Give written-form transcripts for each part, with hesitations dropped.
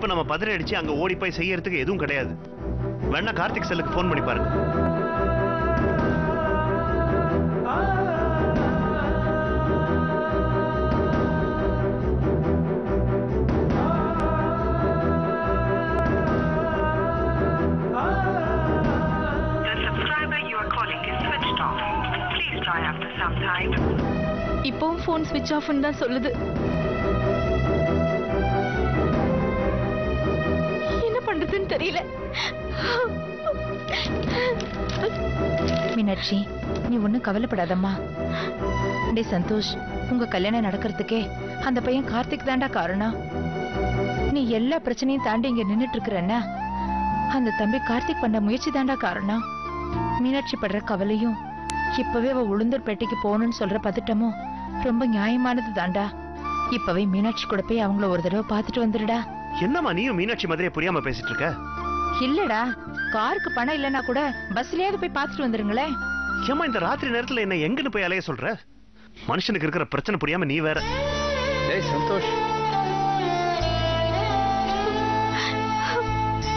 இப்ப நம்ம பதறி அடிச்சு அங்க ஓடி போய் செய்யறதுக்கு எதுவும் கிடையாது. வேணா கார்த்திக் செல்லுக்கு போன் பண்ணி பாருங்க. இப்பவும் போன் ஸ்விட்ச் ஆஃப் தான் சொல்லுது. என்ன பண்றதுன்னு தெரியல. மீனாட்சி, நீ ஒன்னும் கவலைப்படாதம்மா. டே சந்தோஷ், உங்க கல்யாணம் நடக்கிறதுக்கே அந்த பையன் கார்த்திக் தாண்டா காரணம். நீ எல்லா பிரச்சனையும் தாண்டி இங்க நின்னுட்டு இருக்கிறன்னா அந்த தம்பி கார்த்திக் பண்ண முயற்சி தாண்டா காரணம். மீனாட்சி படுற கவலையும் இப்பவே அவ உளுந்தூர்பேட்டைக்கு போகணும்னு சொல்ற பதட்டமும் ரொம்ப நியாயமானது தாண்டா. இப்பவே மீனாட்சி கூட போய் அவங்கள ஒரு தடவை பாத்துட்டு வந்துடுடா. என்னம்மா நீயும் மீனாட்சி மாதிரியே புரியாம பேசிட்டு இருக்க? இல்லடா, காருக்கு பணம் இல்லனா கூட பஸ்லயாவது போய் பாத்துட்டு வந்துருங்களே. ஏமா இந்த ராத்திரி நேரத்துல என்ன எங்கன்னு போய் அலைய சொல்ற? மனுஷனுக்கு இருக்கிற பிரச்சனை புரியாம நீ வேற. டேய் சந்தோஷ்.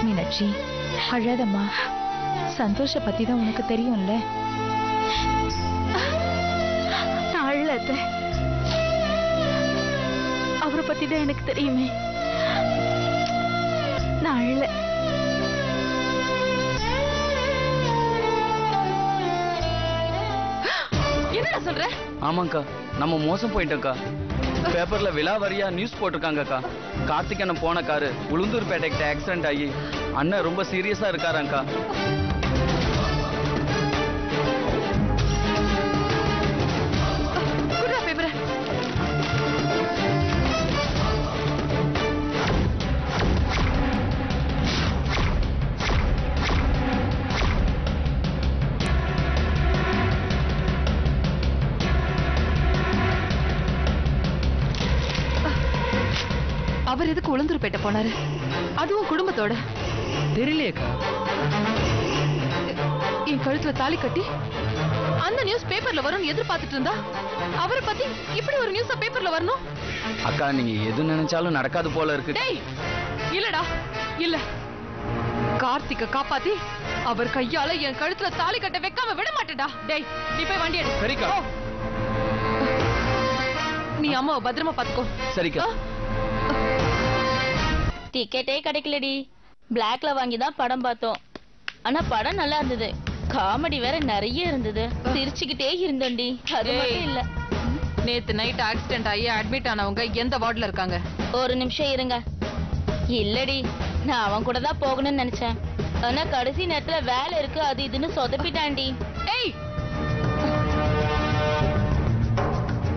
மீனாட்சி அழாதம்மா. சந்தோஷ பத்தி தான் உனக்கு தெரியும்ல. அவரை பத்தி தான் எனக்கு தெரியுமே. நான் அழல. என்னடா சொல்ற? ஆமாங்கக்கா, நம்ம மோசம் போயிட்டோம்க்கா. பேப்பர்ல விலாவரியா நியூஸ் போட்டிருக்காங்கக்கா. கார்த்திக் அண்ணன் போன காரு உளுந்தூர்பேட்டைக்கு ஆக்சிடென்ட் ஆகி அண்ணன் ரொம்ப சீரியஸா இருக்காராங்கக்கா. அவர் எதுக்கு உளுந்தூர்பேட்டை போனாரு? அதுவும் குடும்பத்தோட? தெரியலையேக்கா. என் கழுத்துல தாலி கட்டி அந்த நியூஸ் பேப்பர்ல வரும்னு எதிர்பார்த்துட்டு இருந்தா அவரை பத்தி இப்படி ஒரு நியூஸ் பேப்பர்ல வரணும்? அக்கா, நீங்க எது நினைச்சாலும் நடக்காது போல இருக்கு. டேய், இல்லடா, இல்ல. கார்த்திக்க காப்பாத்தி அவர் கையால என் கழுத்துல தாலி கட்ட வைக்காம விட மாட்டேடா. டேய், நீ போய் வண்டி எடு. சரிக்கா. நீ அம்மாவை பத்திரமா பாத்துக்கோ. சரிக்கா. டிக்கெட்டே கிடைக்கலடி. பிளாக்ல வாங்கி தான் படம் பார்த்தோம். ஆனா படம் நல்லா இருந்தது. காமெடி வேற நிறைய இருந்தது. சிரிச்சுக்கிட்டே இருந்தோண்டி. அது மட்டும் இல்ல, நேத்து நைட் ஆக்சிடென்ட் ஆகி அட்மிட் ஆனவங்க எந்த வார்டுல இருக்காங்க? ஒரு நிமிஷம் இருங்க. இல்லடி, நான் அவன் கூட தான் போகணும்னு நினைச்சேன். ஆனா கடைசி நேரத்துல வேலை இருக்கு அது இதுன்னு சொதப்பிட்டாண்டி. ஏய்,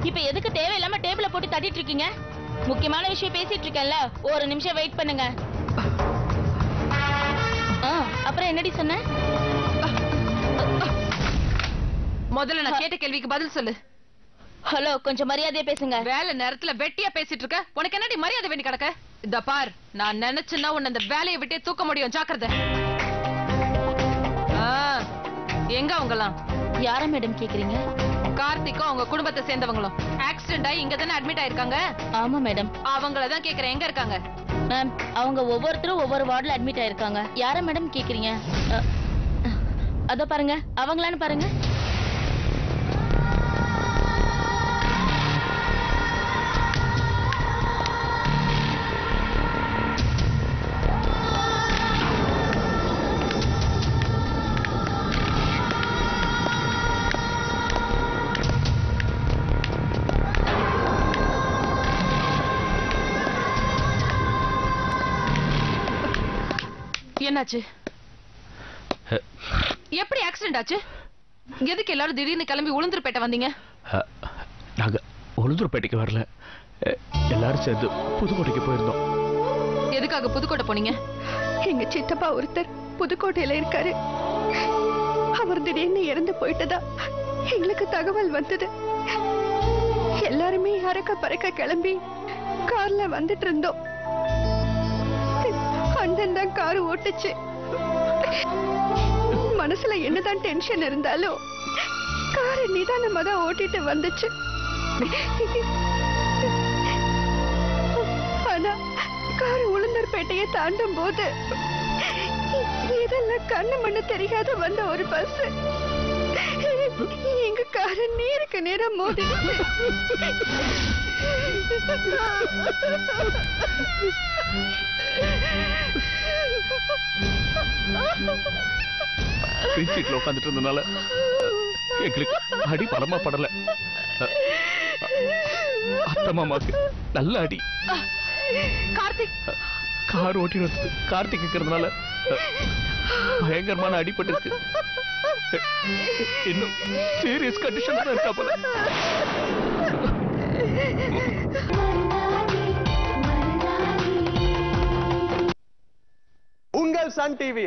இப்ப எதுக்கு தேவையில்லாம டேபிள போட்டு தட்டிட்டு இருக்கீங்க? முக்கியமான விஷயம் பேசிட்டு இருக்கேன்ல, ஒரு நிமிஷம் வெயிட் பண்ணுங்க. அப்புறம் என்னடி சொன்ன? முதல்ல நான் கேட்ட கேள்விக்கு பதில் சொல்லு. ஹலோ, கொஞ்சம் மரியாதையா பேசுங்க. வேலை நேரத்துல வெட்டியா பேசிட்டு இருக்க. உனக்கு என்னடி மரியாதை வேண்டி கிடக்க? இந்த பார், நான் நினைச்சுன்னா உன்னை அந்த வேலையை விட்டே தூக்க முடியும். ஜாக்கிரதை. எங்க அவங்கலாம்? யார மேடம் கேக்குறீங்க? கார்த்திக்கும் அவங்க குடும்பத்தை சேர்ந்தவங்களும் ஆக்சிடென்ட் ஆகி இங்க தானே அட்மிட் ஆயிருக்காங்க. ஆமா மேடம். அவங்களதான் கேக்குறேன், எங்க இருக்காங்க? மேம், அவங்க ஒவ்வொருத்தரும் ஒவ்வொரு வார்டுல அட்மிட் ஆயிருக்காங்க. யார மேடம் கேக்குறீங்க? அத பாருங்க, அவங்களான்னு பாருங்க. என்னாச்சு? எப்படி ஆக்சிடென்ட் ஆச்சு? எதுக்கு எல்லாரும் திடீர்னு கிளம்பி உளுந்தூர்பேட்டை வந்தீங்க? நாங்க உளுந்தூர்பேட்டைக்கு வரல, எல்லாரும் சேர்ந்து புதுக்கோட்டைக்கு போயிருந்தோம். எதுக்காக புதுக்கோட்டை போனீங்க? எங்க சித்தப்பா ஒருத்தர் புதுக்கோட்டையில இருக்காரு. அவர் திடீர்னு இறந்து போயிட்டதா எங்களுக்கு தகவல் வந்தது. எல்லாருமே அறக்க பறக்க கிளம்பி கார்ல வந்துட்டு இருந்தோம். அண்ணன் தான் கார் ஓட்டுச்சு. மனசுல என்னதான் டென்ஷன் இருந்தாலும் காரை நிதானமா தான் ஓட்டிட்டு வந்துச்சு. ஆனா கார் உளுந்தூர்பேட்டையை தாண்டும் போது இதெல்லாம் கண்ணு மண்ணு தெரியாத வந்த ஒரு பஸ் எங்க காரை நேருக்கு நேரம் மோதிடுச்சு. சீட்ல உட்காந்துட்டு இருந்தனால எங்களுக்கு அடி பலமா படல. அத்தை மாமாக்கு நல்ல அடி. கார்த்திக் கார் ஓட்டி வந்து கார்த்திக் இருக்கிறதுனால பயங்கரமான அடிபட்டு இருக்கு. இன்னும் சீரியஸ் கண்டிஷன் தான் இருக்கா போல. உங்கள் சன் டிவி